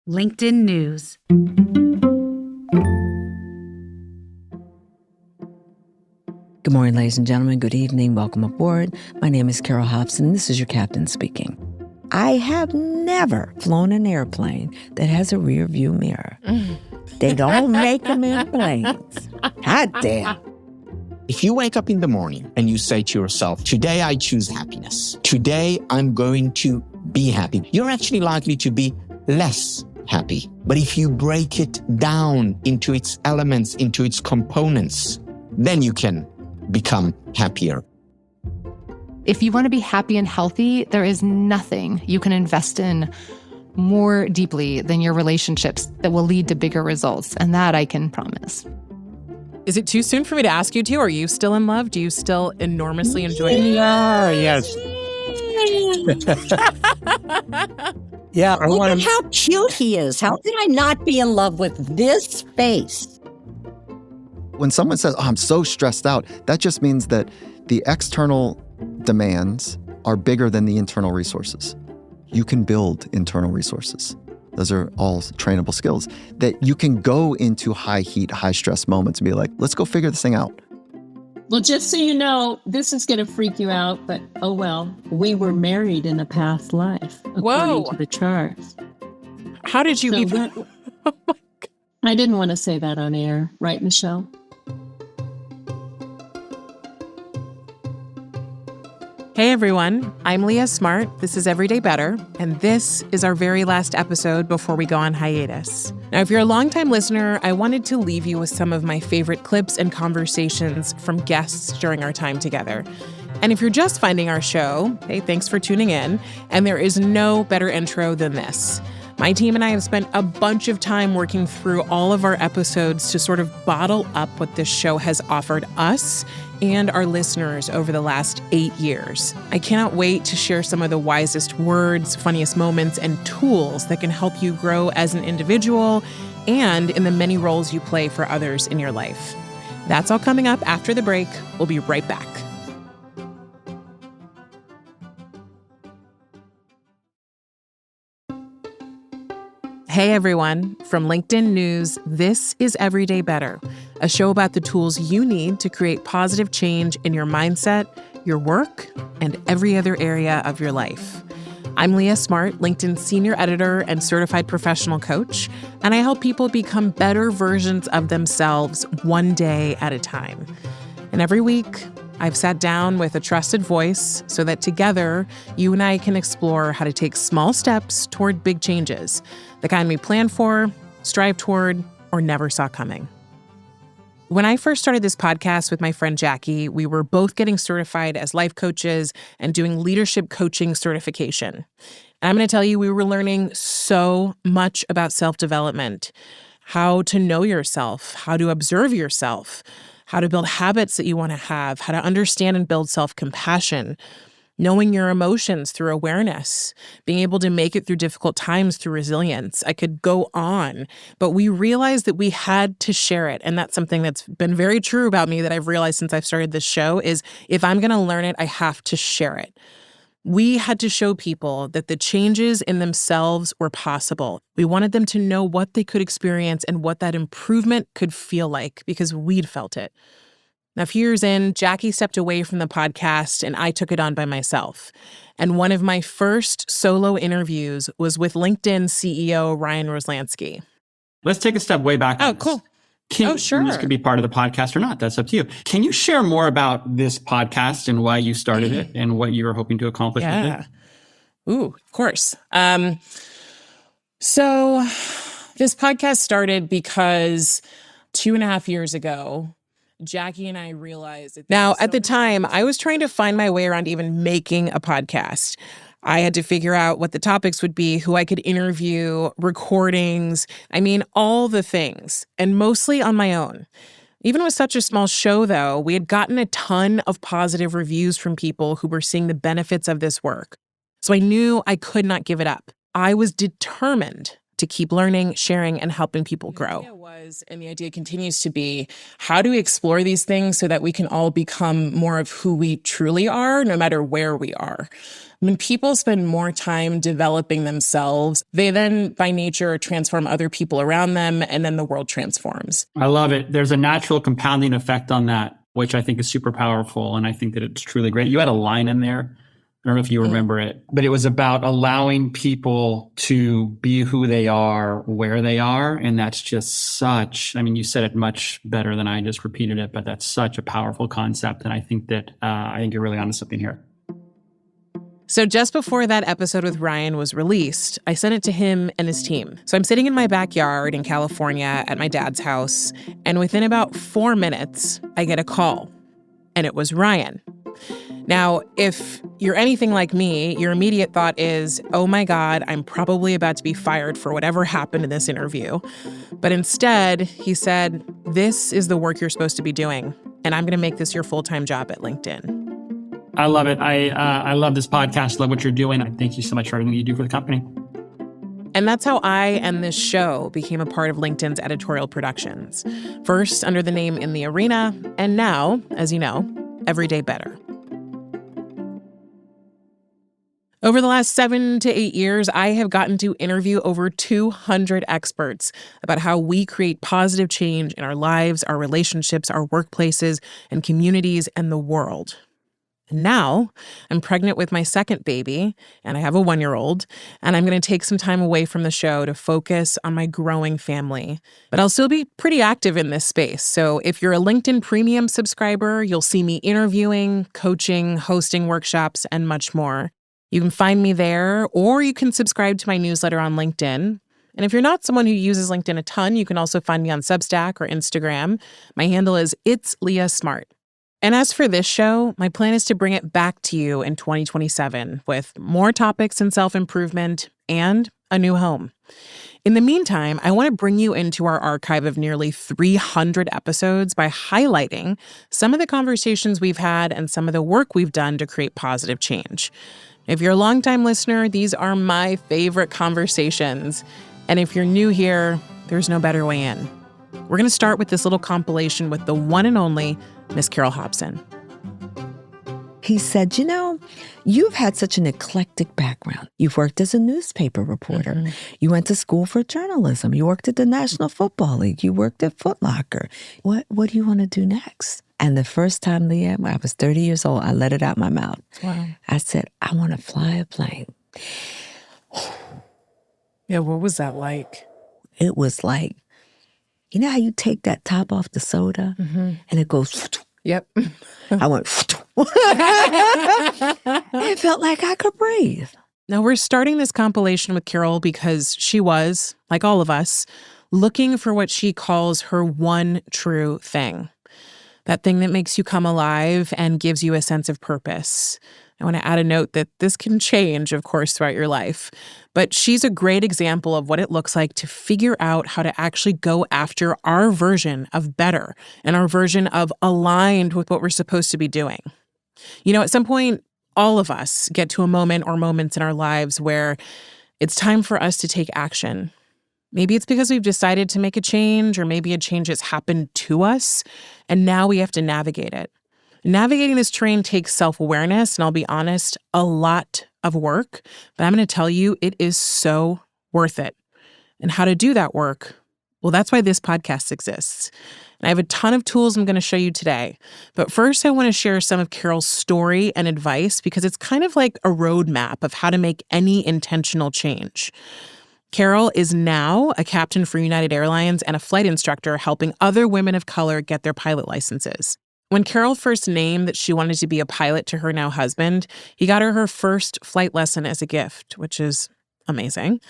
LinkedIn News. Good morning, ladies and gentlemen. Good evening. Welcome aboard. My name is Carol Hobson. This is your captain speaking. I have never flown an airplane that has a rear view mirror. They don't make them in planes. God damn. If you wake up in the morning and you say to yourself, today I choose happiness. Today I'm going to be happy. You're actually likely to be less happy. But if you break it down into its elements, into its components, then you can become happier. If you want to be happy and healthy, there is nothing you can invest in more deeply than your relationships that will lead to bigger results. And that I can promise. Is it too soon for me to ask you to? Are you still in love? Do you still enormously enjoy it? Yeah, yes. Yeah, Look at how cute he is. How could I not be in love with this face? When someone says, I'm so stressed out, that just means that the external demands are bigger than the internal resources. You can build internal resources. Those are all trainable skills that you can go into high heat, high stress moments and be like, let's go figure this thing out. Well, just so you know, this is going to freak you out, but oh well. We were married in a past life, according to the charts. How did you even... I didn't want to say that on air, right, Michelle? Hey everyone, I'm Leah Smart. This is Everyday Better, and this is our very last episode before we go on hiatus. Now, if you're a longtime listener, I wanted to leave you with some of my favorite clips and conversations from guests during our time together. And if you're just finding our show, hey, thanks for tuning in, and there is no better intro than this. My team and I have spent a bunch of time working through all of our episodes to sort of bottle up what this show has offered us and our listeners over the last 8 years. I cannot wait to share some of the wisest words, funniest moments, and tools that can help you grow as an individual and in the many roles you play for others in your life. That's all coming up after the break. We'll be right back. Hey everyone, from LinkedIn News, this is Everyday Better, a show about the tools you need to create positive change in your mindset, your work, and every other area of your life. I'm Leah Smart, LinkedIn's senior editor and certified professional coach, and I help people become better versions of themselves one day at a time. And every week, I've sat down with a trusted voice so that together, you and I can explore how to take small steps toward big changes, the kind we plan for, strive toward, or never saw coming. When I first started this podcast with my friend Jackie, we were both getting certified as life coaches and doing leadership coaching certification. And I'm going to tell you, we were learning so much about self-development, how to know yourself, how to observe yourself, how to build habits that you want to have, how to understand and build self-compassion, knowing your emotions through awareness, being able to make it through difficult times through resilience. I could go on, but we realized that we had to share it. And that's something that's been very true about me that I've realized since I've started this show is if I'm going to learn it, I have to share it. We had to show people that the changes in themselves were possible. We wanted them to know what they could experience and what that improvement could feel like because we'd felt it. Now, a few years in, Jackie stepped away from the podcast and I took it on by myself. And one of my first solo interviews was with LinkedIn CEO Ryan Roslansky. Let's take a step way back. Oh, cool. Sure. This could be part of the podcast or not. That's up to you. Can you share more about this podcast and why you started it and what you were hoping to accomplish with it? Ooh, of course. So this podcast started because 2.5 years ago, Jackie and I realized that... Now, at the time, I was trying to find my way around even making a podcast. I had to figure out what the topics would be, who I could interview, recordings, all the things, and mostly on my own. Even with such a small show, though, we had gotten a ton of positive reviews from people who were seeing the benefits of this work. So I knew I could not give it up. I was determined to keep learning, sharing, and helping people grow. And the idea continues to be, how do we explore these things so that we can all become more of who we truly are, no matter where we are? When people spend more time developing themselves, they then, by nature, transform other people around them, and then the world transforms. I love it. There's a natural compounding effect on that, which I think is super powerful. And I think that it's truly great. You had a line in there. I don't know if you remember it, but it was about allowing people to be who they are, where they are. And that's just you said it much better than I just repeated it, but that's such a powerful concept. And I think you're really onto something here. So just before that episode with Ryan was released, I sent it to him and his team. So I'm sitting in my backyard in California at my dad's house, and within about 4 minutes, I get a call, and it was Ryan. Now, if you're anything like me, your immediate thought is, oh my God, I'm probably about to be fired for whatever happened in this interview. But instead, he said, this is the work you're supposed to be doing, and I'm going to make this your full-time job at LinkedIn. I love it. I love this podcast. Love what you're doing. I thank you so much for everything you do for the company. And that's how I and this show became a part of LinkedIn's editorial productions. First under the name In the Arena, and now, as you know, Everyday Better. Over the last 7 to 8 years, I have gotten to interview over 200 experts about how we create positive change in our lives, our relationships, our workplaces, and communities, and the world. And now I'm pregnant with my second baby, and I have a 1-year-old, and I'm going to take some time away from the show to focus on my growing family. But I'll still be pretty active in this space. So if you're a LinkedIn Premium subscriber, you'll see me interviewing, coaching, hosting workshops, and much more. You can find me there, or you can subscribe to my newsletter on LinkedIn. And if you're not someone who uses LinkedIn a ton, you can also find me on Substack or Instagram. My handle is It's Leah Smart. And as for this show, my plan is to bring it back to you in 2027 with more topics in self-improvement and a new home. In the meantime, I want to bring you into our archive of nearly 300 episodes by highlighting some of the conversations we've had and some of the work we've done to create positive change. If you're a longtime listener, these are my favorite conversations. And if you're new here, there's no better way in. We're going to start with this little compilation with the one and only Miss Carol Hobson. He said, you've had such an eclectic background. You've worked as a newspaper reporter. Mm-hmm. You went to school for journalism. You worked at the National Football League. You worked at Foot Locker. What do you want to do next? And the first time, Leah, when I was 30 years old, I let it out my mouth. Wow. I said, I want to fly a plane. Yeah, what was that like? It was like, you know how you take that top off the soda and it goes... Yep. I went... It felt like I could breathe. Now, we're starting this compilation with Carol because she was, like all of us, looking for what she calls her one true thing. That thing that makes you come alive and gives you a sense of purpose. I want to add a note that this can change, of course, throughout your life. But she's a great example of what it looks like to figure out how to actually go after our version of better and our version of aligned with what we're supposed to be doing. At some point, all of us get to a moment or moments in our lives where it's time for us to take action. Maybe it's because we've decided to make a change, or maybe a change has happened to us, and now we have to navigate it. Navigating this terrain takes self-awareness, and I'll be honest, a lot of work, but I'm going to tell you it is so worth it. And how to do that work, well, that's why this podcast exists. And I have a ton of tools I'm going to show you today. But first, I want to share some of Carol's story and advice because it's kind of like a roadmap of how to make any intentional change. Carol is now a captain for United Airlines and a flight instructor helping other women of color get their pilot licenses. When Carol first named that she wanted to be a pilot to her now husband, he got her first flight lesson as a gift, which is amazing.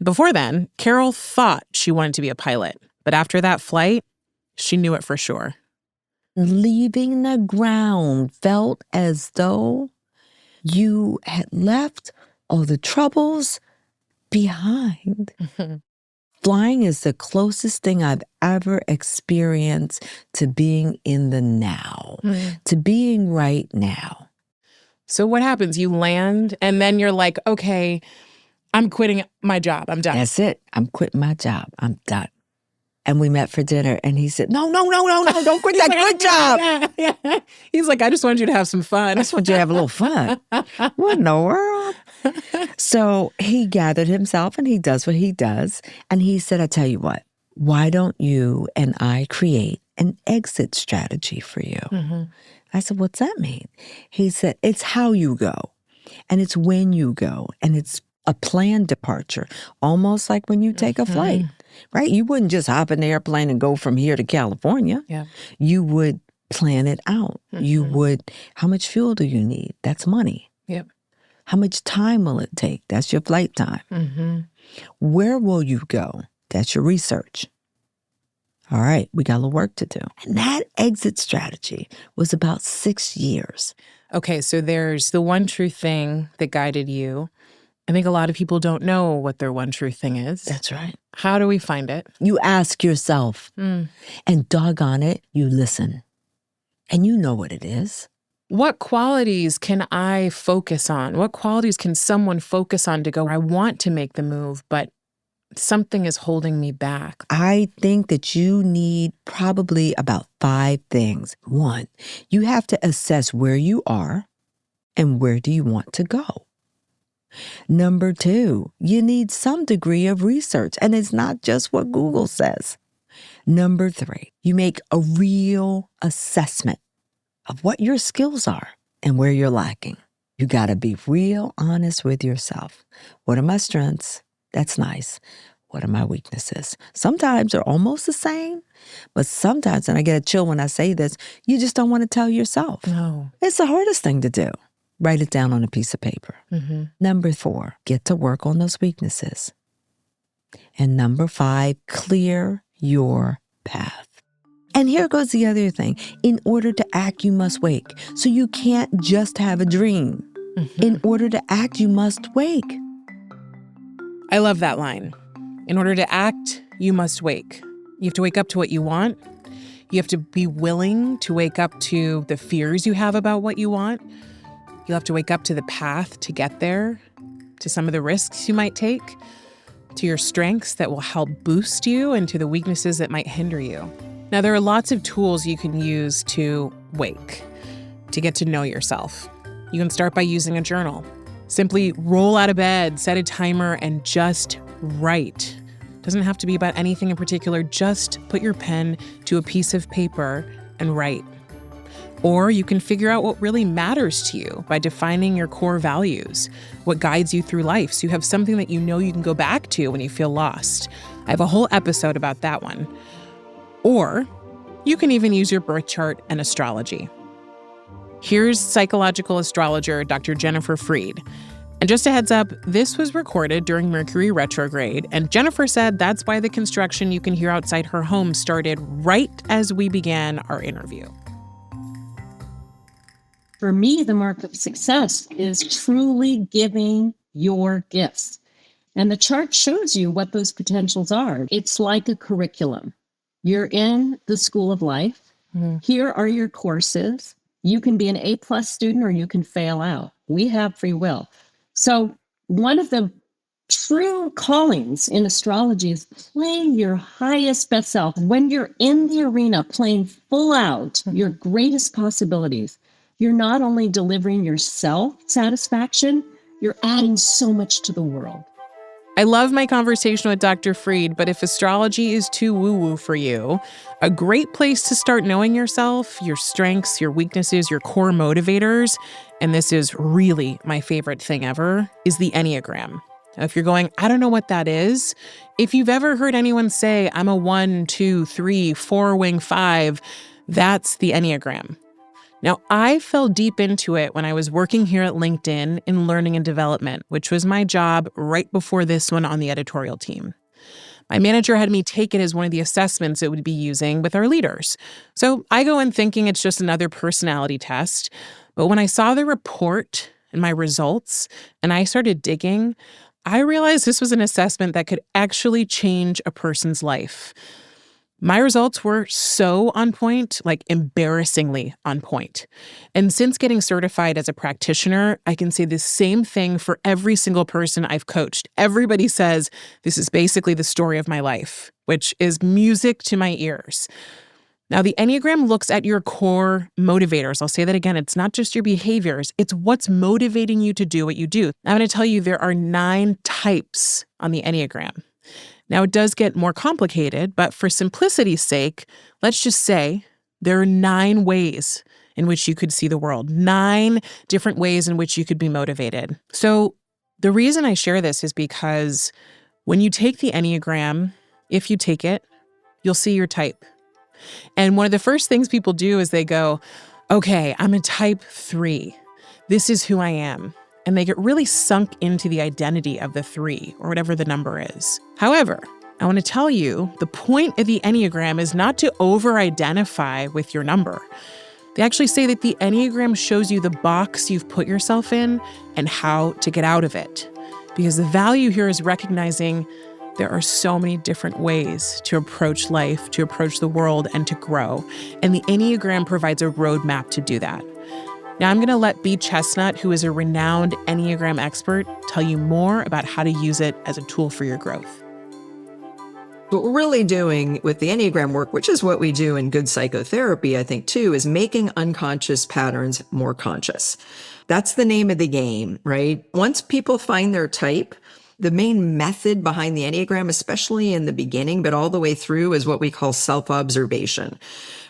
Before then, Carol thought she wanted to be a pilot, but after that flight, she knew it for sure. Leaving the ground felt as though you had left all the troubles behind. Flying is the closest thing I've ever experienced to being in the now, to being right now. So what happens? You land and then you're like, okay, I'm quitting my job. I'm done. That's it. I'm quitting my job. I'm done. And we met for dinner, and he said, no, don't quit that good job. Yeah. He's like, I just wanted you to have some fun. I just want you to have a little fun. What in the world? So he gathered himself, and he does what he does. And he said, I tell you what, why don't you and I create an exit strategy for you? Mm-hmm. I said, what's that mean? He said, it's how you go, and it's when you go, and it's a planned departure, almost like when you take a flight, right? You wouldn't just hop in the airplane and go from here to California. Yeah. You would plan it out. You would, how much fuel do you need? That's money. Yep. How much time will it take? That's your flight time. Mm-hmm. Where will you go? That's your research. All right, we got a little work to do. And that exit strategy was about 6 years. Okay, so there's the one true thing that guided you. I think a lot of people don't know what their one true thing is. That's right. How do we find it? You ask yourself, and doggone it, you listen. And you know what it is. What qualities can I focus on? What qualities can someone focus on to go, I want to make the move, but something is holding me back? I think that you need probably about 5 things. 1, you have to assess where you are and where do you want to go. Number 2, you need some degree of research, and it's not just what Google says. Number 3, you make a real assessment of what your skills are and where you're lacking. You got to be real honest with yourself. What are my strengths? That's nice. What are my weaknesses? Sometimes they're almost the same, but sometimes, and I get a chill when I say this, you just don't want to tell yourself. No. It's the hardest thing to do. Write it down on a piece of paper. Mm-hmm. Number 4, get to work on those weaknesses. And number 5, clear your path. And here goes the other thing. In order to act, you must wake. So you can't just have a dream. Mm-hmm. In order to act, you must wake. I love that line. In order to act, you must wake. You have to wake up to what you want. You have to be willing to wake up to the fears you have about what you want. You'll have to wake up to the path to get there, to some of the risks you might take, to your strengths that will help boost you, and to the weaknesses that might hinder you. Now, there are lots of tools you can use to wake, to get to know yourself. You can start by using a journal. Simply roll out of bed, set a timer, and just write. Doesn't have to be about anything in particular. Just put your pen to a piece of paper and write. Or you can figure out what really matters to you by defining your core values, what guides you through life, so you have something that you know you can go back to when you feel lost. I have a whole episode about that one. Or you can even use your birth chart and astrology. Here's psychological astrologer Dr. Jennifer Freed. And just a heads up, this was recorded during Mercury retrograde, and Jennifer said that's why the construction you can hear outside her home started right as we began our interview. For me, the mark of success is truly giving your gifts. And the chart shows you what those potentials are. It's like a curriculum. You're in the school of life. Mm-hmm. Here are your courses. You can be an A+ student or you can fail out. We have free will. So one of the true callings in astrology is playing your highest best self. When you're in the arena playing full out your greatest possibilities, you're not only delivering yourself satisfaction, you're adding so much to the world. I love my conversation with Dr. Freed, but if astrology is too woo-woo for you, a great place to start knowing yourself, your strengths, your weaknesses, your core motivators, and this is really my favorite thing ever, is the Enneagram. Now, if you're going, I don't know what that is, if you've ever heard anyone say, I'm a 1, 2, 3, 4-wing 5, that's the Enneagram. Now, I fell deep into it when I was working here at LinkedIn in learning and development, which was my job right before this one on the editorial team. My manager had me take it as one of the assessments it would be using with our leaders. So I go in thinking it's just another personality test. But when I saw the report and my results, and I started digging, I realized this was an assessment that could actually change a person's life. My results were so on point, like embarrassingly on point. And since getting certified as a practitioner, I can say the same thing for every single person I've coached. Everybody says, this is basically the story of my life, which is music to my ears. Now, the Enneagram looks at your core motivators. I'll say that again. It's not just your behaviors. It's what's motivating you to do what you do. I'm going to tell you there are 9 types on the Enneagram. Now, it does get more complicated, but for simplicity's sake, let's just say there are 9 ways in which you could see the world, 9 different ways in which you could be motivated. So the reason I share this is because when you take the Enneagram, if you take it, you'll see your type. And one of the first things people do is they go, okay, I'm a type 3. This is who I am. And they get really sunk into the identity of the 3 or whatever the number is. However, I want to tell you, the point of the Enneagram is not to over-identify with your number. They actually say that the Enneagram shows you the box you've put yourself in and how to get out of it. Because the value here is recognizing there are so many different ways to approach life, to approach the world, and to grow. And the Enneagram provides a roadmap to do that. Now, I'm going to let B. Chestnut, who is a renowned Enneagram expert, tell you more about how to use it as a tool for your growth. What we're really doing with the Enneagram work, which is what we do in good psychotherapy, I think, too, is making unconscious patterns more conscious. That's the name of the game, right? Once people find their type, the main method behind the Enneagram, especially in the beginning, but all the way through, is what we call self-observation,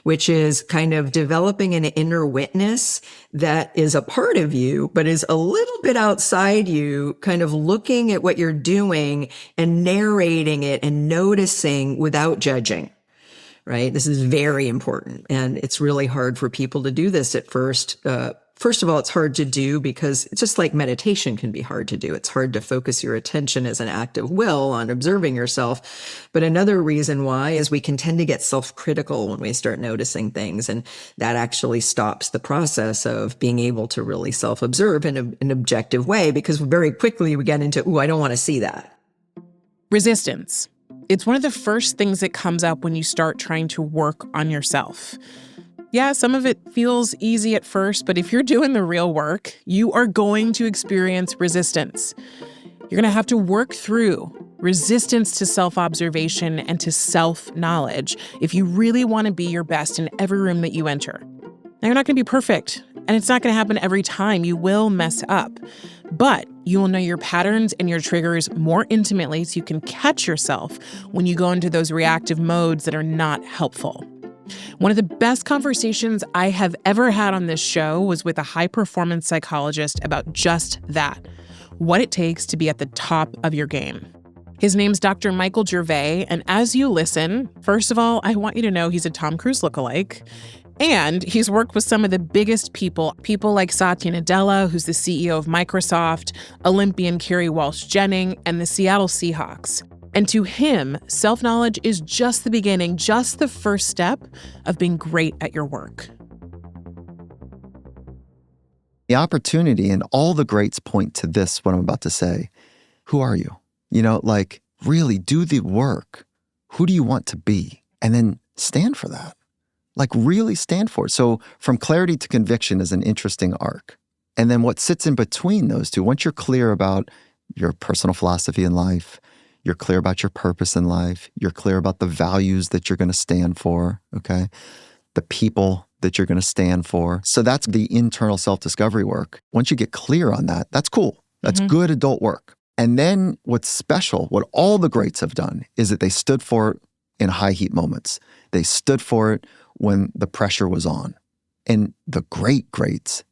which is kind of developing an inner witness that is a part of you, but is a little bit outside you, kind of looking at what you're doing and narrating it and noticing without judging. Right? This is very important. And it's really hard for people to do this at first. First of all, it's hard to do because it's just like meditation can be hard to do. It's hard to focus your attention as an act of will on observing yourself. But another reason why is we can tend to get self-critical when we start noticing things. And that actually stops the process of being able to really self-observe in an objective way, because very quickly we get into, I don't want to see that. Resistance. It's one of the first things that comes up when you start trying to work on yourself. Yeah, some of it feels easy at first, but if you're doing the real work, you are going to experience resistance. You're going to have to work through resistance to self-observation and to self-knowledge if you really want to be your best in every room that you enter. Now, you're not going to be perfect, and it's not going to happen every time. You will mess up, but you will know your patterns and your triggers more intimately so you can catch yourself when you go into those reactive modes that are not helpful. One of the best conversations I have ever had on this show was with a high-performance psychologist about just that, what it takes to be at the top of your game. His name's Dr. Michael Gervais, and as you listen, first of all, I want you to know he's a Tom Cruise lookalike, and he's worked with some of the biggest people like Satya Nadella, who's the CEO of Microsoft, Olympian Kerry Walsh-Jennings, and the Seattle Seahawks. And to him, self-knowledge is just the beginning, just the first step of being great at your work. The opportunity and all the greats point to this, what I'm about to say. Who are you? Really do the work. Who do you want to be? And then stand for that. Really stand for it. So from clarity to conviction is an interesting arc. And then what sits in between those two, once you're clear about your personal philosophy in life, you're clear about your purpose in life. You're clear about the values that you're going to stand for, okay? The people that you're going to stand for. So that's the internal self-discovery work. Once you get clear on that, that's cool. That's good adult work. And then what's special, what all the greats have done, is that they stood for it in high heat moments. They stood for it when the pressure was on. And the greats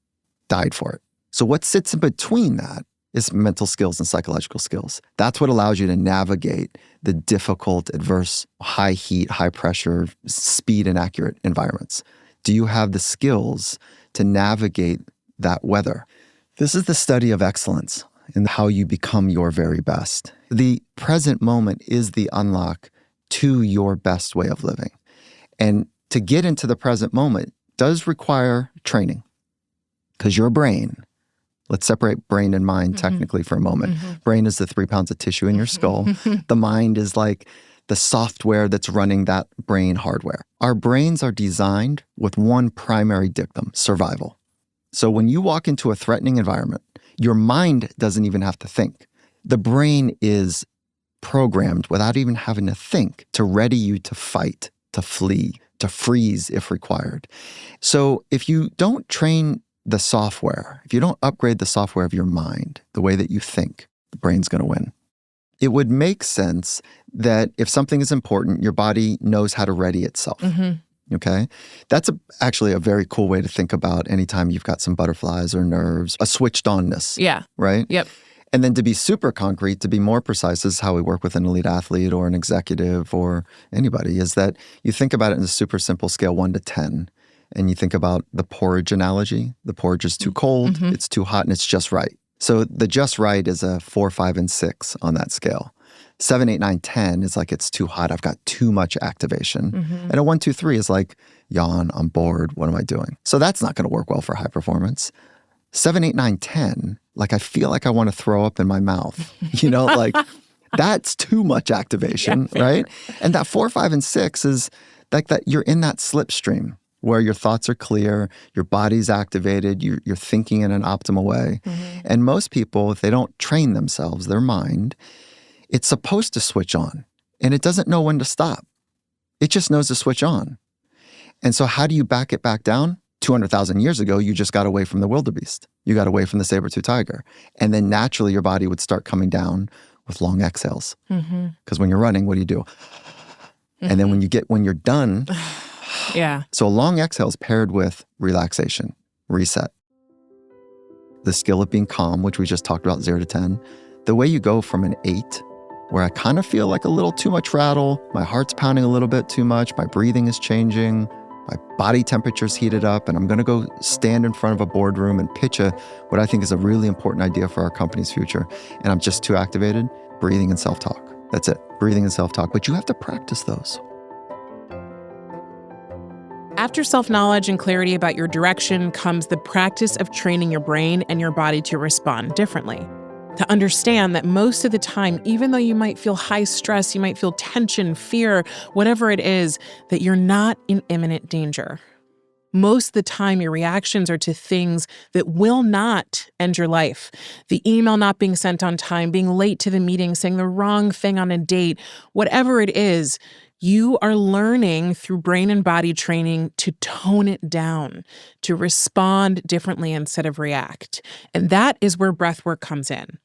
died for it. So what sits in between that is mental skills and psychological skills. That's what allows you to navigate the difficult, adverse, high heat, high pressure, speed and accurate environments. Do you have the skills to navigate that weather? This is the study of excellence and how you become your very best. The present moment is the unlock to your best way of living. And to get into the present moment does require training, because your brain, let's separate brain and mind technically for a moment. Brain is the 3 pounds of tissue in your skull. The mind is like the software that's running that brain hardware. Our brains are designed with one primary dictum: survival. So when you walk into a threatening environment, your mind doesn't even have to think. The brain is programmed without even having to think to ready you to fight, to flee, to freeze if required. So if you don't train the software, if you don't upgrade the software of your mind, the way that you think, the brain's going to win. It would make sense that if something is important, your body knows how to ready itself. Okay? That's actually a very cool way to think about anytime you've got some butterflies or nerves, a switched onness. Yeah. Right? Yep. And then to be super concrete, to be more precise, this is how we work with an elite athlete or an executive or anybody, is that you think about it in a super simple scale, 1 to 10. And you think about the porridge analogy. The porridge is too cold, it's too hot, and it's just right. So the just right is a 4, 5, and 6 on that scale. 7, 8, 9, 10 is like it's too hot. I've got too much activation. And a 1, 2, 3 is like, yawn, I'm bored. What am I doing? So that's not going to work well for high performance. 7, 8, 9, 10, like I feel like I want to throw up in my mouth. Like that's too much activation, right? And that 4, 5, and 6 is like that you're in that slipstream where your thoughts are clear, your body's activated, you're thinking in an optimal way. And most people, if they don't train themselves, their mind, it's supposed to switch on, and it doesn't know when to stop. It just knows to switch on. And so how do you back it back down? 200,000 years ago, you just got away from the wildebeest. You got away from the saber-tooth tiger. And then naturally your body would start coming down with long exhales. Because when you're running, what do? And then when you're done, Yeah. So a long exhale is paired with relaxation, reset. The skill of being calm, which we just talked about, 0 to 10. The way you go from an 8, where I kind of feel like a little too much rattle, my heart's pounding a little bit too much, my breathing is changing, my body temperature's heated up, and I'm going to go stand in front of a boardroom and pitch what I think is a really important idea for our company's future, and I'm just too activated, breathing and self-talk. That's it, breathing and self-talk. But you have to practice those. After self-knowledge and clarity about your direction comes the practice of training your brain and your body to respond differently. To understand that most of the time, even though you might feel high stress, you might feel tension, fear, whatever it is, that you're not in imminent danger. Most of the time, your reactions are to things that will not end your life. The email not being sent on time, being late to the meeting, saying the wrong thing on a date, whatever it is, you are learning through brain and body training to tone it down, to respond differently instead of react. And that is where breathwork comes in.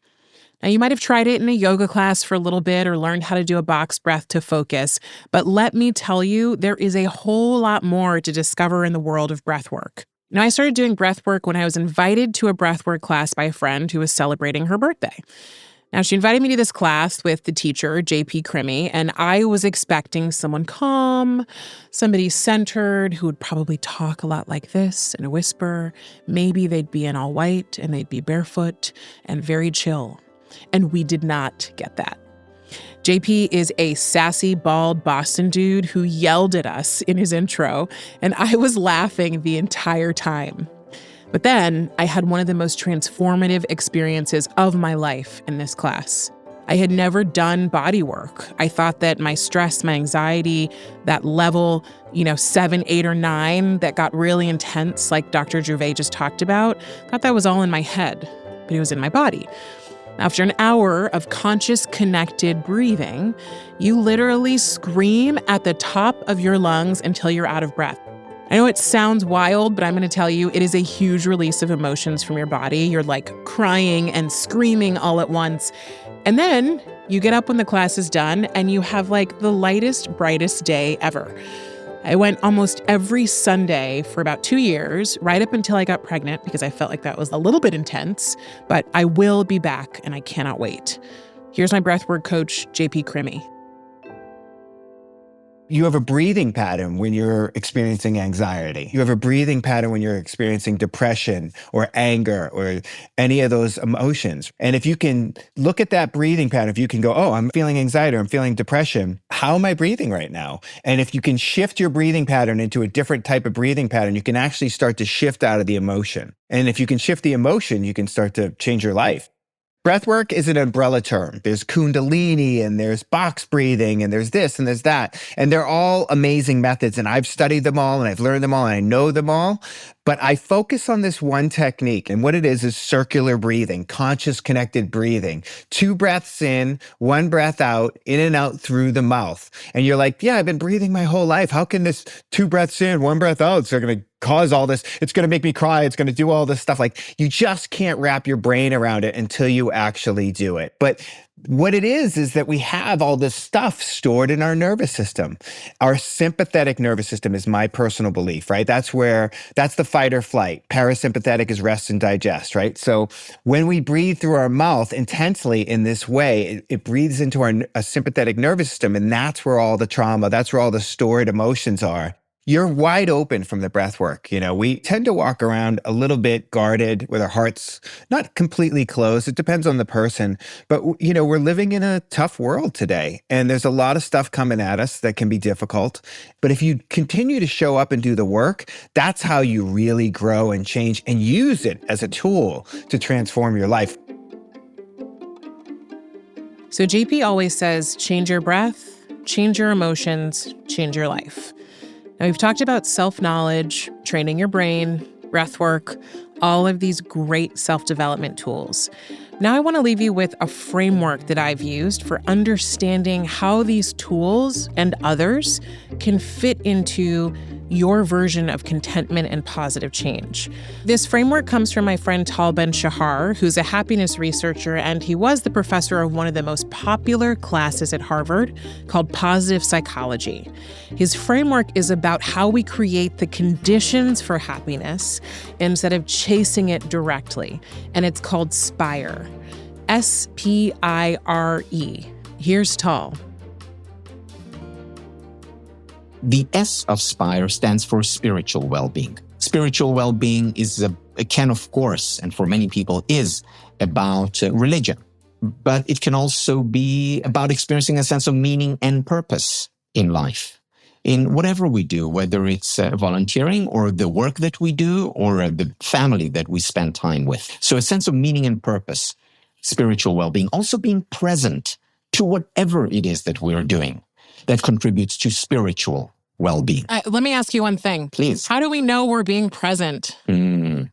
Now, you might have tried it in a yoga class for a little bit or learned how to do a box breath to focus, but let me tell you, there is a whole lot more to discover in the world of breathwork. Now, I started doing breathwork when I was invited to a breathwork class by a friend who was celebrating her birthday. Now, she invited me to this class with the teacher, JP Crimmy, and I was expecting someone calm, somebody centered who would probably talk a lot like this in a whisper. Maybe they'd be in all white and they'd be barefoot and very chill. And we did not get that. JP is a sassy, bald Boston dude who yelled at us in his intro, and I was laughing the entire time. But then I had one of the most transformative experiences of my life in this class. I had never done body work. I thought that my stress, my anxiety, that level, 7, 8, or 9 that got really intense, like Dr. Gervais just talked about, I thought that was all in my head, but it was in my body. After an hour of conscious, connected breathing, you literally scream at the top of your lungs until you're out of breath. I know it sounds wild, but I'm going to tell you, it is a huge release of emotions from your body. You're like crying and screaming all at once. And then you get up when the class is done and you have like the lightest, brightest day ever. I went almost every Sunday for about 2 years, right up until I got pregnant, because I felt like that was a little bit intense, but I will be back and I cannot wait. Here's my breathwork coach, JP Crimmy. You have a breathing pattern when you're experiencing anxiety. You have a breathing pattern when you're experiencing depression or anger or any of those emotions. And if you can look at that breathing pattern, if you can go, oh, I'm feeling anxiety or I'm feeling depression, how am I breathing right now? And if you can shift your breathing pattern into a different type of breathing pattern, you can actually start to shift out of the emotion. And if you can shift the emotion, you can start to change your life. Breathwork is an umbrella term. There's Kundalini and there's box breathing and there's this and there's that. And they're all amazing methods. And I've studied them all and I've learned them all and I know them all. But I focus on this one technique. And what it is circular breathing, conscious connected breathing. 2 breaths in, 1 breath out, in and out through the mouth. And you're like, yeah, I've been breathing my whole life. How can this 2 breaths in, 1 breath out, so going to cause all this? It's going to make me cry. It's going to do all this stuff. Like, you just can't wrap your brain around it until you actually do it. But what it is that we have all this stuff stored in our nervous system. Our sympathetic nervous system is my personal belief, right? That's the fight or flight. Parasympathetic is rest and digest, right? So when we breathe through our mouth intensely in this way, it breathes into our sympathetic nervous system. And that's where all the trauma, that's where all the stored emotions are. You're wide open from the breath work. You know, we tend to walk around a little bit guarded with our hearts not completely closed. It depends on the person. But, you know, we're living in a tough world today. And there's a lot of stuff coming at us that can be difficult. But if you continue to show up and do the work, that's how you really grow and change and use it as a tool to transform your life. So JP always says, change your breath, change your emotions, change your life. Now, we've talked about self-knowledge, training your brain, breath work, all of these great self-development tools. Now I want to leave you with a framework that I've used for understanding how these tools and others can fit into your version of contentment and positive change. This framework comes from my friend Tal Ben-Shahar, who's a happiness researcher, and he was the professor of one of the most popular classes at Harvard called positive psychology. His framework is about how we create the conditions for happiness instead of chasing it directly, and it's called SPIRE. S-P-I-R-E. Here's Tal. The S of SPIRE stands for spiritual well-being. Spiritual well-being can, of course, and for many people, is about religion. But it can also be about experiencing a sense of meaning and purpose in life. In whatever we do, whether it's volunteering or the work that we do or the family that we spend time with. So a sense of meaning and purpose, spiritual well-being, also being present to whatever it is that we're doing that contributes to spiritual well-being. Let me ask you one thing. Please. How do we know we're being present? You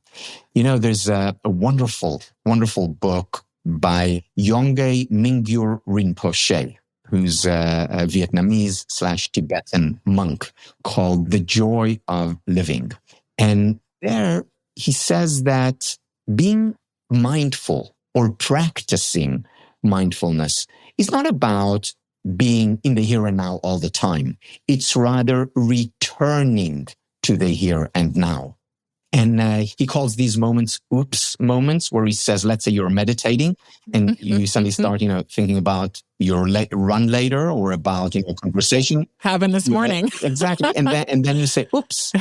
know, there's a wonderful, wonderful book by Yongey Mingyur Rinpoche, who's a Vietnamese/Tibetan monk, called The Joy of Living. And there he says that being mindful or practicing mindfulness is not about being in the here and now all the time. It's rather returning to the here and now. And he calls these moments oops moments, where he says, let's say you're meditating and you suddenly start, thinking about your run later or about, conversation. Happened this morning. Exactly. And then you say, oops,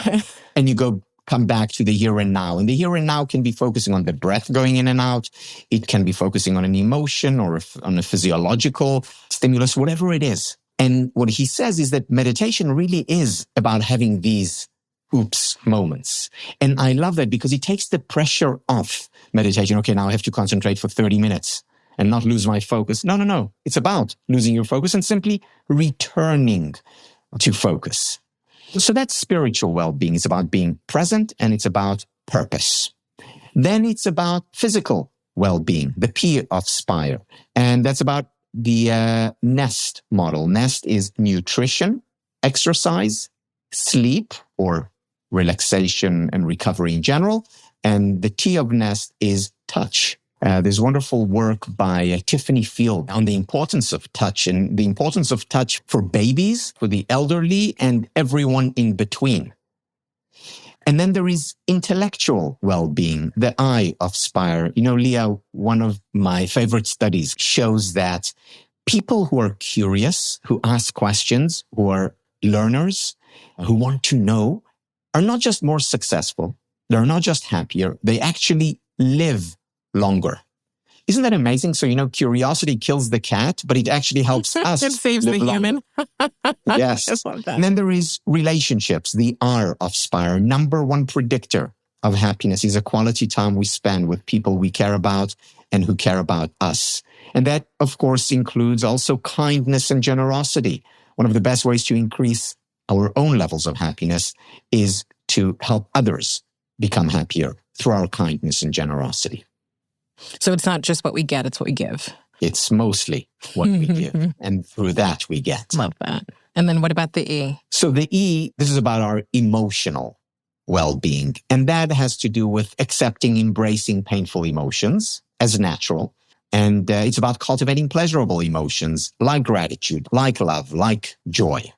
and you come back to the here and now. And the here and now can be focusing on the breath going in and out. It can be focusing on an emotion or on a physiological stimulus, whatever it is. And what he says is that meditation really is about having these oops moments. And I love that because it takes the pressure off meditation. Okay, now I have to concentrate for 30 minutes and not lose my focus. No. It's about losing your focus and simply returning to focus. So that's spiritual well-being. It's about being present and it's about purpose. Then it's about physical well-being, the P of SPIRE. And that's about the NEST model. NEST is nutrition, exercise, sleep, or relaxation and recovery in general. And the T of NEST is touch. There's wonderful work by Tiffany Field on the importance of touch and the importance of touch for babies, for the elderly, and everyone in between. And then there is intellectual well-being, the I of SPIRE. Leah, one of my favorite studies shows that people who are curious, who ask questions, who are learners, who want to know, are not just more successful, they're not just happier, they actually live longer. Isn't that amazing? So, curiosity kills the cat, but it actually helps us. It saves the human. Yes. I just love that. And then there is relationships, the R of SPIRE. Number one predictor of happiness is a quality time we spend with people we care about and who care about us. And that, of course, includes also kindness and generosity. One of the best ways to increase our own levels of happiness is to help others become happier through our kindness and generosity. So it's not just what we get, it's what we give. It's mostly what we give, and through that we get. Love that. And then what about the E? So the E, this is about our emotional well-being. And that has to do with accepting, embracing painful emotions as natural. And it's about cultivating pleasurable emotions like gratitude, like love, like joy.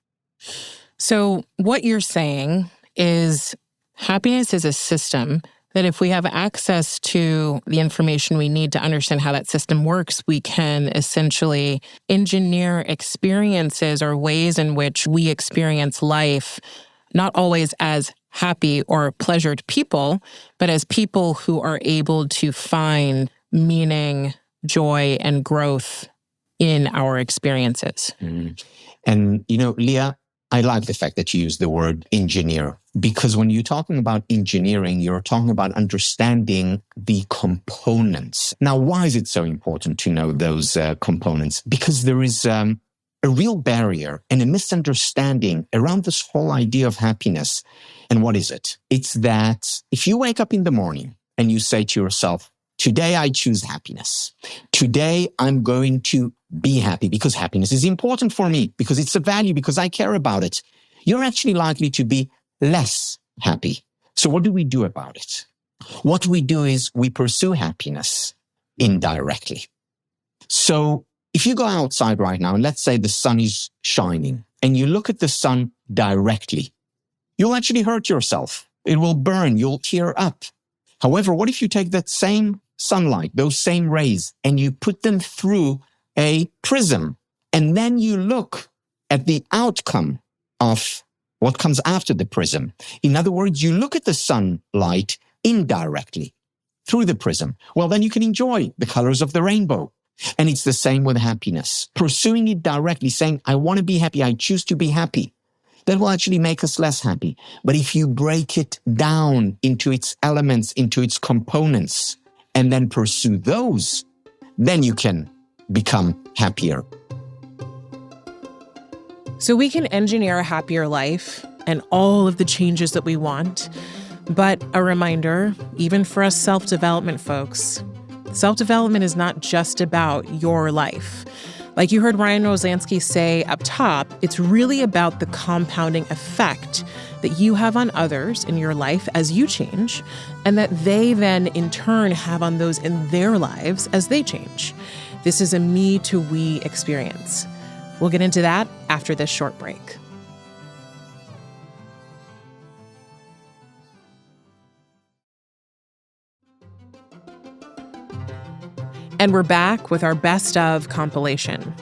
So what you're saying is happiness is a system that if we have access to the information we need to understand how that system works, we can essentially engineer experiences or ways in which we experience life, not always as happy or pleasured people, but as people who are able to find meaning, joy, and growth in our experiences. And, Leah, I like the fact that you use the word engineer, because when you're talking about engineering, you're talking about understanding the components. Now, why is it so important to know those components? Because there is a real barrier and a misunderstanding around this whole idea of happiness. And what is it? It's that if you wake up in the morning and you say to yourself, today I choose happiness. Today I'm going to be happy because happiness is important for me, because it's a value, because I care about it. You're actually likely to be less happy. So what do we do about it? What we do is we pursue happiness indirectly. So if you go outside right now and let's say the sun is shining and you look at the sun directly, you'll actually hurt yourself. It will burn. You'll tear up. However, what if you take that same sunlight, those same rays, and you put them through a prism, and then you look at the outcome of what comes after the prism? In other words, you look at the sunlight indirectly through the prism. Well, then you can enjoy the colors of the rainbow. And it's the same with happiness. Pursuing it directly, saying, I want to be happy, I choose to be happy, that will actually make us less happy. But if you break it down into its elements, into its components, and then pursue those, then you can become happier. So we can engineer a happier life and all of the changes that we want. But a reminder, even for us self-development folks, self-development is not just about your life. Like you heard Ryan Roslansky say up top, it's really about the compounding effect that you have on others in your life as you change, and that they then in turn have on those in their lives as they change. This is a me to we experience. We'll get into that after this short break. And we're back with our best of compilation.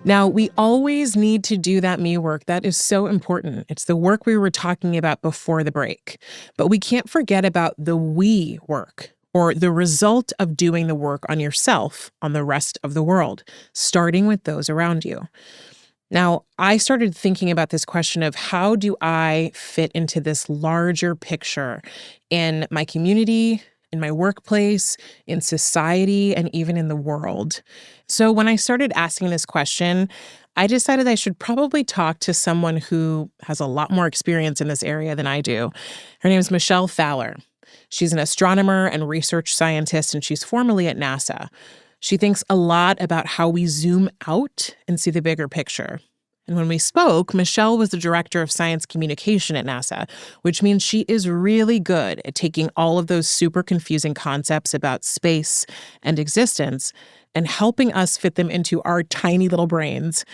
Now, we always need to do that me work. That is so important. It's the work we were talking about before the break. But we can't forget about the we work, or the result of doing the work on yourself, on the rest of the world, starting with those around you. Now, I started thinking about this question of how do I fit into this larger picture in my community, in my workplace, in society, and even in the world. So when I started asking this question, I decided I should probably talk to someone who has a lot more experience in this area than I do. Her name is Michelle Thaler. She's an astronomer and research scientist, and she's formerly at NASA. She thinks a lot about how we zoom out and see the bigger picture. And when we spoke, Michelle was the director of science communication at NASA, which means she is really good at taking all of those super confusing concepts about space and existence and helping us fit them into our tiny little brains.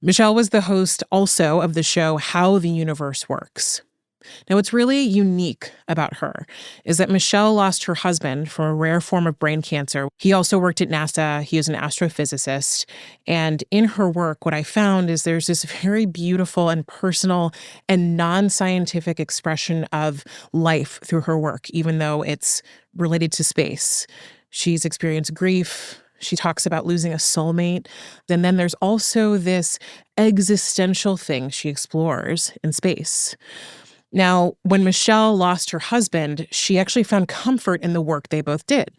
Michelle was the host also of the show How the Universe Works. Now, what's really unique about her is that Michelle lost her husband from a rare form of brain cancer. He also worked at NASA. He was an astrophysicist. And in her work, what I found is there's this very beautiful and personal and non-scientific expression of life through her work, even though it's related to space. She's experienced grief. She talks about losing a soulmate. And then there's also this existential thing she explores in space. Now, when Michelle lost her husband, she actually found comfort in the work they both did,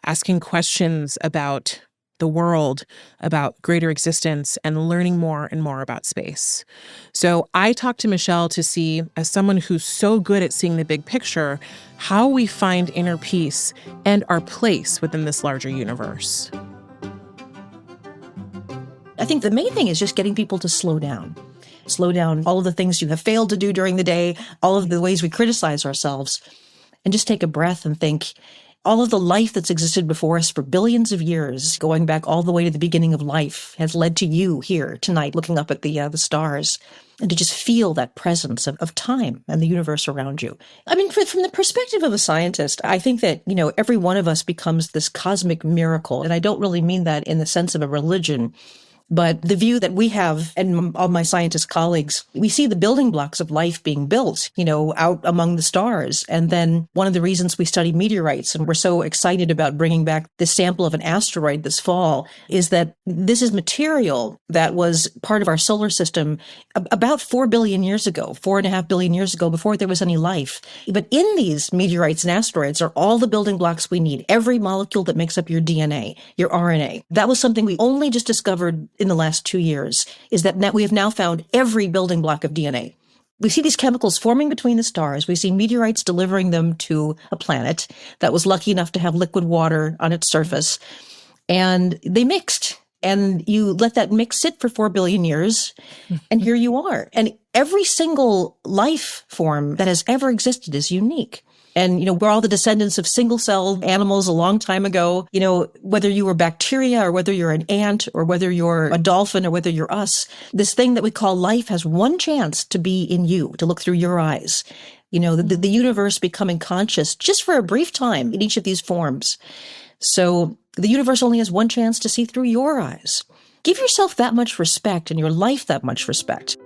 asking questions about the world, about greater existence, and learning more and more about space. So I talked to Michelle to see, as someone who's so good at seeing the big picture, how we find inner peace and our place within this larger universe. I think the main thing is just getting people to slow down. Slow down all of the things you have failed to do during the day, all of the ways we criticize ourselves, and just take a breath and think all of the life that's existed before us for billions of years, going back all the way to the beginning of life, has led to you here tonight, looking up at the stars, and to just feel that presence of time and the universe around you. I mean, from the perspective of a scientist, I think that, every one of us becomes this cosmic miracle. And I don't really mean that in the sense of a religion. But the view that we have, and all my scientist colleagues, we see the building blocks of life being built, out among the stars. And then one of the reasons we study meteorites, and we're so excited about bringing back this sample of an asteroid this fall, is that this is material that was part of our solar system about 4 billion years ago, 4.5 billion years ago, before there was any life. But in these meteorites and asteroids are all the building blocks we need, every molecule that makes up your DNA, your RNA. That was something we only just discovered in the last 2 years, is that we have now found every building block of DNA. We see these chemicals forming between the stars. We see meteorites delivering them to a planet that was lucky enough to have liquid water on its surface. And they mixed. And you let that mix sit for 4 billion years, and here you are. And every single life form that has ever existed is unique. And, we're all the descendants of single-celled animals a long time ago. Whether you were bacteria or whether you're an ant or whether you're a dolphin or whether you're us, this thing that we call life has one chance to be in you, to look through your eyes. The universe becoming conscious just for a brief time in each of these forms. So the universe only has one chance to see through your eyes. Give yourself that much respect and your life that much respect.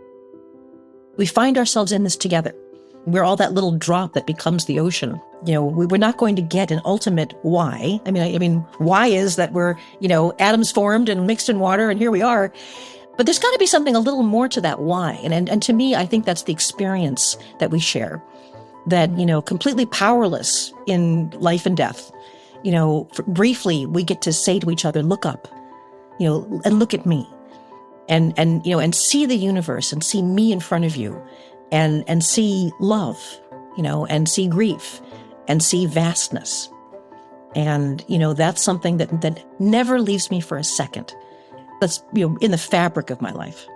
We find ourselves in this together. We're all that little drop that becomes the ocean. We're not going to get an ultimate why. I mean, why is that we're, atoms formed and mixed in water and here we are. But there's got to be something a little more to that why. And to me, I think that's the experience that we share. That, completely powerless in life and death. Briefly, we get to say to each other, look up, and look at me. And see the universe and see me in front of you. And see love, and see grief, and see vastness. And, that's something that never leaves me for a second. That's, in the fabric of my life.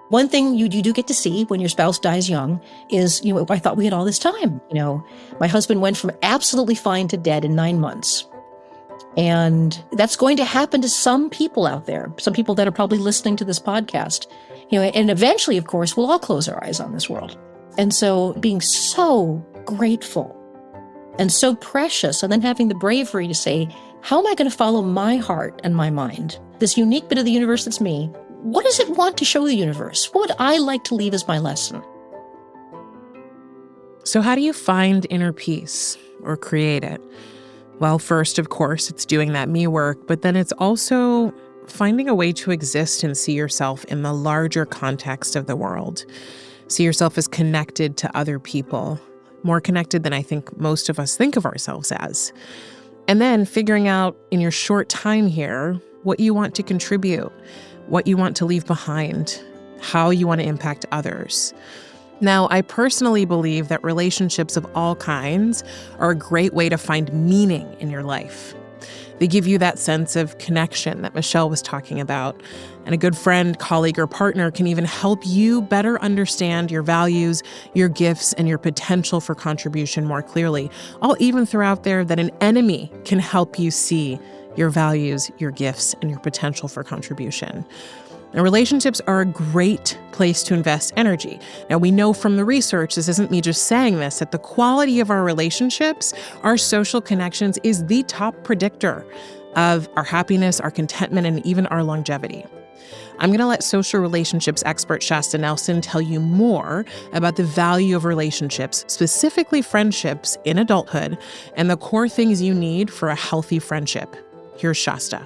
One thing you do get to see when your spouse dies young is, I thought we had all this time. My husband went from absolutely fine to dead in 9 months. And that's going to happen to some people out there, some people that are probably listening to this podcast. And eventually, of course, we'll all close our eyes on this world. And so being so grateful and so precious, and then having the bravery to say, how am I going to follow my heart and my mind? This unique bit of the universe that's me, what does it want to show the universe? What would I like to leave as my lesson? So how do you find inner peace or create it? Well, first, of course, it's doing that me work, but then it's also finding a way to exist and see yourself in the larger context of the world. See yourself as connected to other people, more connected than I think most of us think of ourselves as. And then figuring out in your short time here what you want to contribute, what you want to leave behind, how you want to impact others. Now, I personally believe that relationships of all kinds are a great way to find meaning in your life. They give you that sense of connection that Michelle was talking about. And a good friend, colleague, or partner can even help you better understand your values, your gifts, and your potential for contribution more clearly. I'll even throw out there that an enemy can help you see your values, your gifts, and your potential for contribution. And relationships are a great place to invest energy. Now, we know from the research, this isn't me just saying this, that the quality of our relationships, our social connections, is the top predictor of our happiness, our contentment, and even our longevity. I'm going to let social relationships expert Shasta Nelson tell you more about the value of relationships, specifically friendships in adulthood, and the core things you need for a healthy friendship. Here's Shasta.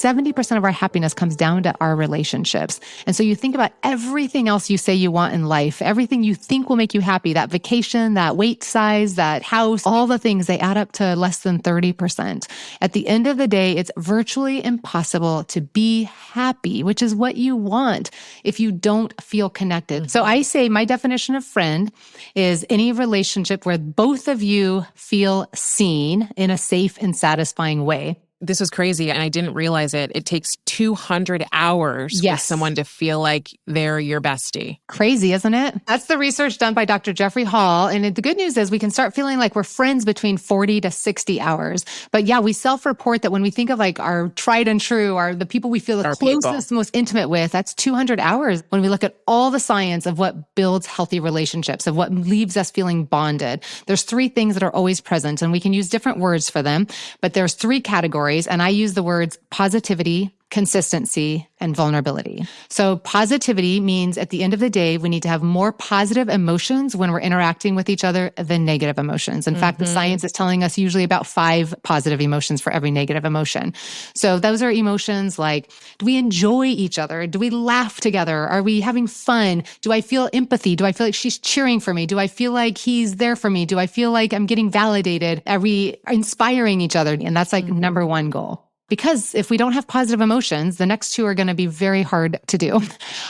70% of our happiness comes down to our relationships. And so you think about everything else you say you want in life, everything you think will make you happy, that vacation, that weight size, that house, all the things, they add up to less than 30%. At the end of the day, it's virtually impossible to be happy, which is what you want, if you don't feel connected. So I say my definition of friend is any relationship where both of you feel seen in a safe and satisfying way. This is crazy, and I didn't realize it. It takes 200 hours for someone to feel like they're your bestie. Crazy, isn't it? That's the research done by Dr. Jeffrey Hall. And the good news is we can start feeling like we're friends between 40 to 60 hours. But yeah, we self-report that when we think of like our tried and true, the people we feel the closest, most intimate with, that's 200 hours. When we look at all the science of what builds healthy relationships, of what leaves us feeling bonded, there's three things that are always present, and we can use different words for them, but there's three categories. And I use the words positivity, consistency, and vulnerability. So positivity means at the end of the day, we need to have more positive emotions when we're interacting with each other than negative emotions. In fact, the science is telling us usually about 5 positive emotions for every negative emotion. So those are emotions like, do we enjoy each other? Do we laugh together? Are we having fun? Do I feel empathy? Do I feel like she's cheering for me? Do I feel like he's there for me? Do I feel like I'm getting validated? Are we inspiring each other? And that's like number one goal. Because if we don't have positive emotions, the next two are going to be very hard to do.